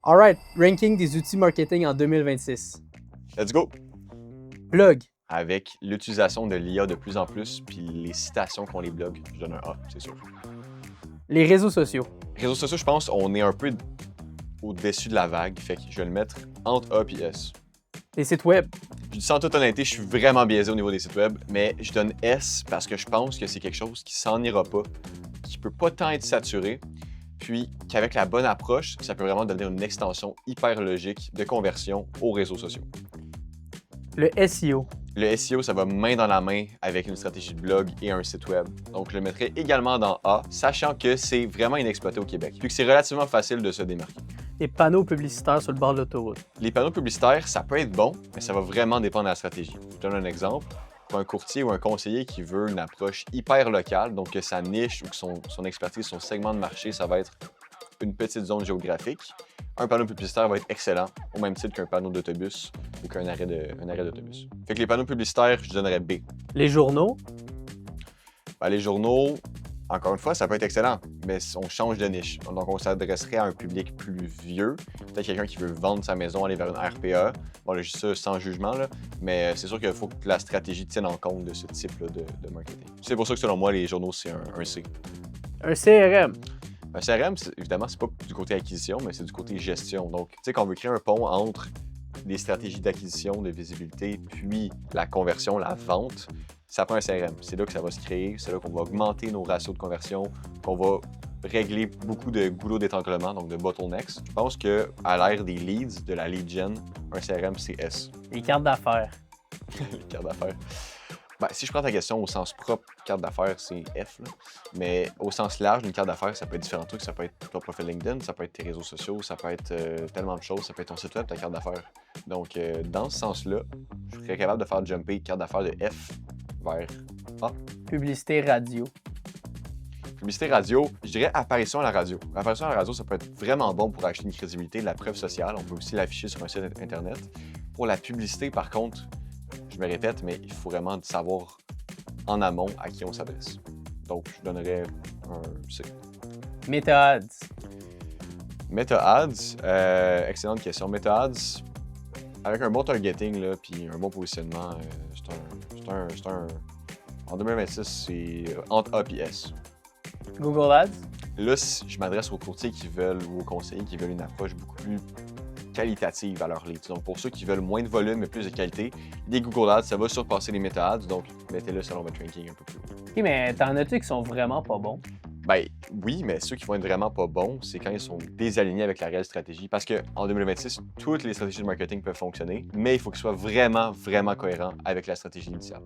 Alright, ranking des outils marketing en 2026. Let's go! Blog, Avec l'utilisation de l'IA de plus en plus, puis les citations qu'on les blogs, je donne un A, c'est sûr. les réseaux sociaux, Réseaux sociaux, je pense, on est un peu au-dessus de la vague, fait que je vais le mettre entre A et S. les sites web, Je dis ça en toute honnêteté, je suis vraiment biaisé au niveau des sites web, mais je donne S parce que je pense que c'est quelque chose qui s'en ira pas, qui peut pas tant être saturé, puis qu'avec la bonne approche, ça peut vraiment devenir une extension hyper logique de conversion aux réseaux sociaux. le SEO, Le SEO, ça va main dans la main avec une stratégie de blog et un site web. Donc, je le mettrai également dans A, sachant que c'est vraiment inexploité au Québec, vu que c'est relativement facile de se démarquer. les panneaux publicitaires sur le bord de l'autoroute, Les panneaux publicitaires, ça peut être bon, mais ça va vraiment dépendre de la stratégie. Je donne un exemple. Pour un courtier ou un conseiller qui veut une approche hyper locale, donc que sa niche ou que son expertise, son segment de marché, ça va être une petite zone géographique, un panneau publicitaire va être excellent, au même titre qu'un panneau d'autobus ou qu'un arrêt d'autobus. Fait que les panneaux publicitaires, je donnerais B. les journaux, Ben, les journaux, encore une fois, ça peut être excellent, mais on change de niche. Donc, on s'adresserait à un public plus vieux, peut-être quelqu'un qui veut vendre sa maison, aller vers une RPA. Bon, là, je dis ça sans jugement, là, mais c'est sûr qu'il faut que la stratégie tienne en compte de ce type-là de marketing. C'est pour ça que, selon moi, les journaux, c'est un C. un CRM, Un CRM, évidemment, c'est pas du côté acquisition, mais c'est du côté gestion. Donc, tu sais, quand on veut créer un pont entre les stratégies d'acquisition, de visibilité, puis la conversion, la vente, ça prend un CRM. C'est là que ça va se créer, c'est là qu'on va augmenter nos ratios de conversion, qu'on va régler beaucoup de goulots d'étranglement, donc de bottlenecks. Je pense qu'à l'ère des leads, de la lead gen, un CRM, c'est S. les cartes d'affaires, Les cartes d'affaires. Ben, si je prends ta question au sens propre, carte d'affaires, c'est F. Là. Mais au sens large, une carte d'affaires, ça peut être différents trucs. Ça peut être ton profil LinkedIn, ça peut être tes réseaux sociaux, ça peut être tellement de choses. Ça peut être ton site web, ta carte d'affaires. Donc, dans ce sens-là, je serais capable de faire jumper carte d'affaires de F vers A. publicité radio, Publicité radio, je dirais apparition à la radio. Apparition à la radio, ça peut être vraiment bon pour acheter une crédibilité, de la preuve sociale. On peut aussi l'afficher sur un site Internet. Pour la publicité, par contre, je me répète, mais il faut vraiment savoir en amont à qui on s'adresse. Donc, je donnerais un C. Meta Ads, Meta Ads, excellente question. Meta Ads, avec un bon targeting, là, puis un bon positionnement, en 2026, c'est entre A et S. Google Ads, Là, si je m'adresse aux courtiers qui veulent ou aux conseillers qui veulent une approche beaucoup plus qualitative à leur lead. Donc, pour ceux qui veulent moins de volume mais plus de qualité, les Google Ads, ça va surpasser les Meta Ads, donc mettez-le selon votre ranking un peu plus haut. ok, mais t'en as-tu qui sont vraiment pas bons? Ben oui, mais ceux qui vont être vraiment pas bons, c'est quand ils sont désalignés avec la réelle stratégie. Parce qu'en 2026, toutes les stratégies de marketing peuvent fonctionner, mais il faut qu'ils soient vraiment, vraiment cohérents avec la stratégie initiale.